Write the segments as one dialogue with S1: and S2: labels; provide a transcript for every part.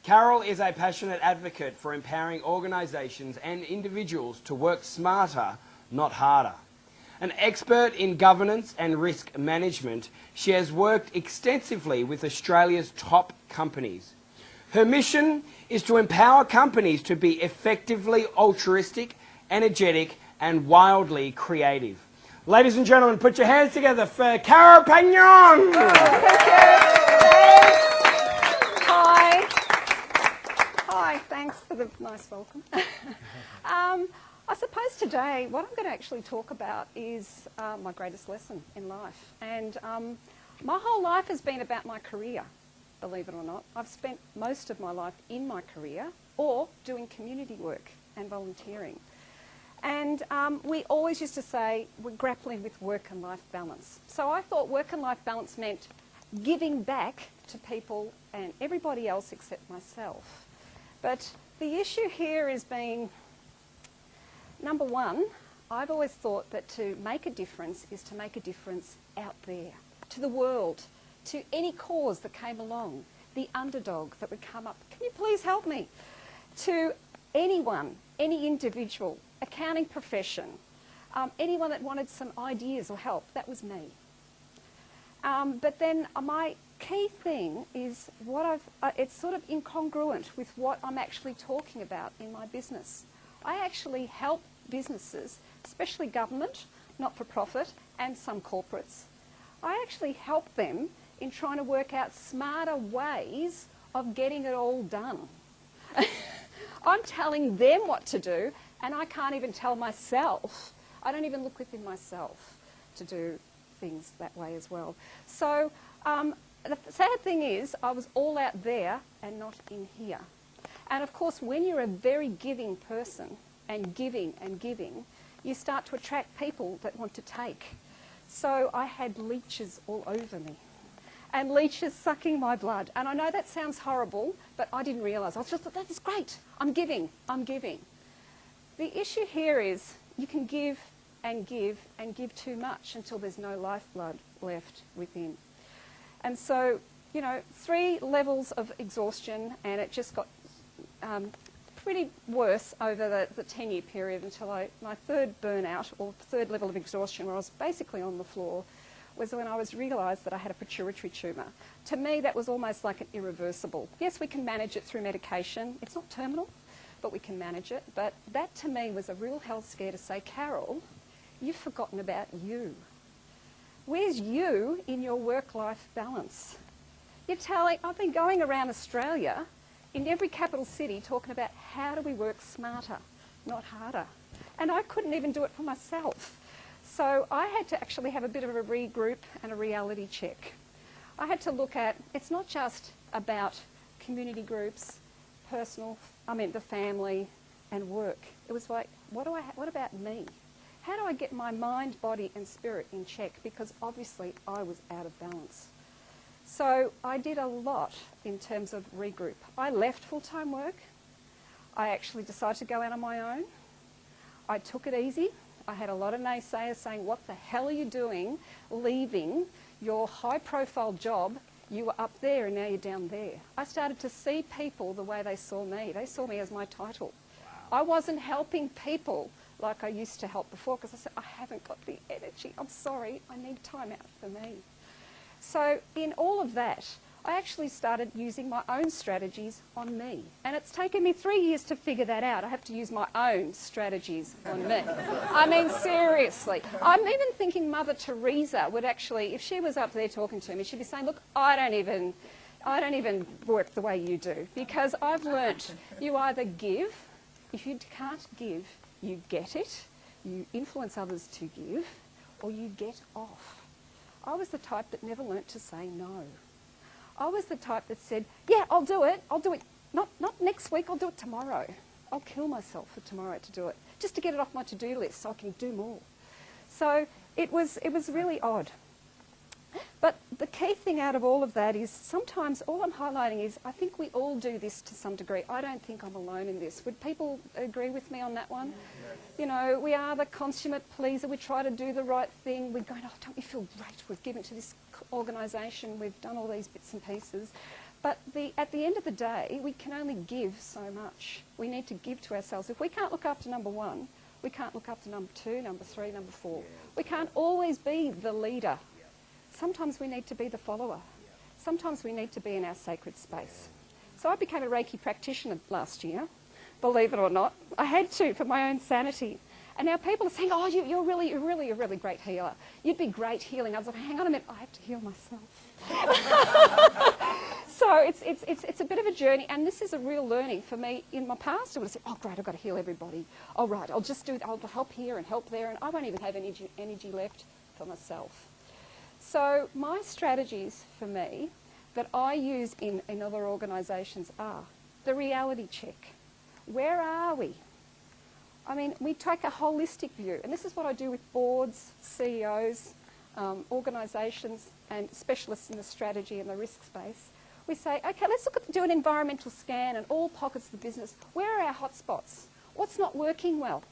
S1: Carol is a passionate advocate for empowering organisations and individuals to work smarter, not harder. An expert in governance and risk management, she has worked extensively with Australia's top companies. Her mission is to empower companies to be effectively altruistic, energetic and wildly creative. Ladies and gentlemen, put your hands together for Carol Pagnon!
S2: Hi, thanks for the nice welcome. I suppose today what I'm going to actually talk about is my greatest lesson in life. And my whole life has been about my career, believe it or not. I've spent most of my life in my career or doing community work and volunteering. And we always used to say we're grappling with work and life balance. So I thought work and life balance meant giving back to people and everybody else except myself. But the issue here is being, number one, I've always thought that to make a difference is to make a difference out there, to the world, to any cause that came along, the underdog that would come up. Can you please help me? To anyone, any individual, accounting profession, anyone that wanted some ideas or help, that was me. But then my key thing is it's sort of incongruent with what I'm actually talking about in my business. I actually help businesses, especially government, not-for-profit, and some corporates. I actually help them in trying to work out smarter ways of getting it all done. I'm telling them what to do, and I can't even tell myself. I don't even look within myself to do things that way as well. So the sad thing is I was all out there and not in here. And of course, when you're a very giving person and giving, you start to attract people that want to take. So I had leeches all over me and leeches sucking my blood. And I know that sounds horrible, but I didn't realise. I just thought, that is great. I'm giving. The issue here is you can give and give and give too much until there's no lifeblood left within. And so, 3 levels of exhaustion, and it just got pretty worse over the 10-year period until my third burnout, or third level of exhaustion, where I was basically on the floor, was when I realised that I had a pituitary tumour. To me, that was almost like an irreversible. Yes, we can manage it through medication. It's not terminal, but we can manage it. But that, to me, was a real health scare to say, Carol, you've forgotten about you. Where's you in your work-life balance? I've been going around Australia in every capital city talking about how do we work smarter, not harder. And I couldn't even do it for myself. So I had to actually have a bit of a regroup and a reality check. I had to look at, it's not just about community groups, the family and work. It was like, what about me? How do I get my mind, body and spirit in check? Because obviously I was out of balance. So I did a lot in terms of regroup. I left full-time work. I actually decided to go out on my own. I took it easy. I had a lot of naysayers saying, what the hell are you doing leaving your high-profile job? You were up there and now you're down there. I started to see people the way they saw me. They saw me as my title. Wow. I wasn't helping people like I used to help before, because I said, I haven't got the energy. I'm sorry, I need time out for me. So in all of that, I actually started using my own strategies on me. And it's taken me 3 years to figure that out. I have to use my own strategies on me. I mean, seriously. I'm even thinking Mother Teresa would actually, if she was up there talking to me, she'd be saying, look, I don't even work the way you do. Because I've learnt you either give. If you can't give, you get it, you influence others to give, or you get off. I was the type that never learnt to say no. I was the type that said, yeah, I'll do it. Not next week, I'll do it tomorrow. I'll kill myself for tomorrow to do it, just to get it off my to-do list so I can do more. So it was really odd. But the key thing out of all of that is sometimes all I'm highlighting is I think we all do this to some degree. I don't think I'm alone in this. Would people agree with me on that one? Yes. We are the consummate pleaser. We try to do the right thing. We're going, oh, don't we feel great? We've given to this organisation. We've done all these bits and pieces. But at the end of the day, we can only give so much. We need to give to ourselves. If we can't look after number one, we can't look after number two, number three, number four. We can't always be the leader. Sometimes we need to be the follower. Sometimes we need to be in our sacred space. So I became a Reiki practitioner last year, believe it or not. I had to for my own sanity. And now people are saying, oh, you're really a really great healer. You'd be great healing. I was like, hang on a minute, I have to heal myself. So it's a bit of a journey, and this is a real learning for me. In my past, I would have said, oh great, I've got to heal everybody. Oh right, I'll help here and help there, and I won't even have energy left for myself. So my strategies for me that I use in other organisations are the reality check. Where are we? I mean, we take a holistic view, and this is what I do with boards, CEOs, organisations and specialists in the strategy and the risk space. We say, okay, let's do an environmental scan in all pockets of the business. Where are our hotspots? What's not working well?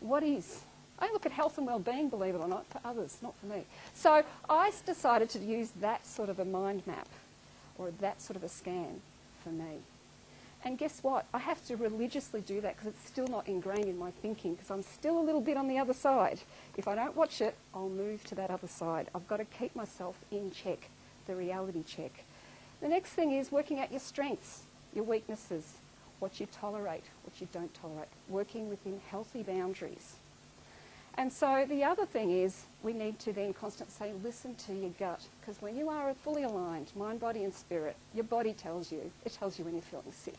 S2: What is? I look at health and well-being, believe it or not, for others, not for me. So I decided to use that sort of a mind map, or that sort of a scan for me. And guess what? I have to religiously do that because it's still not ingrained in my thinking, because I'm still a little bit on the other side. If I don't watch it, I'll move to that other side. I've got to keep myself in check, the reality check. The next thing is working out your strengths, your weaknesses, what you tolerate, what you don't tolerate, working within healthy boundaries. And so the other thing is we need to then constantly say, listen to your gut, because when you are fully aligned, mind, body and spirit, your body tells you. It tells you when you're feeling sick.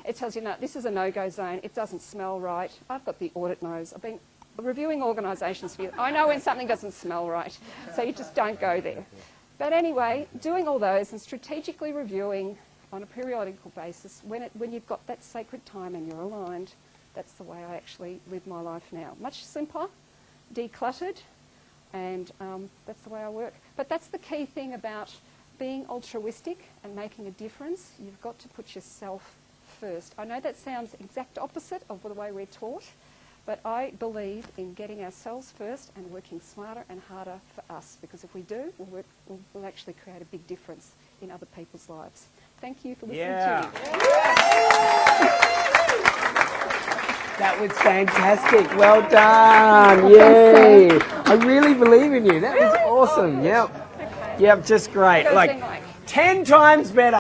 S2: It tells you, no, this is a no-go zone. It doesn't smell right. I've got the audit nose. I've been reviewing organisations for years. I know when something doesn't smell right, so you just don't go there. But anyway, doing all those and strategically reviewing on a periodical basis, when you've got that sacred time and you're aligned, that's the way I actually live my life now. Much simpler, decluttered, and that's the way I work. But that's the key thing about being altruistic and making a difference. You've got to put yourself first. I know that sounds exact opposite of the way we're taught, but I believe in getting ourselves first and working smarter and harder for us, because if we do, we'll actually create a big difference in other people's lives. Thank you for listening to me.
S1: That was fantastic. Well done. Yay. I really believe in you. That was awesome. Yep.
S2: Okay.
S1: Yep, just great. Like 10 times better.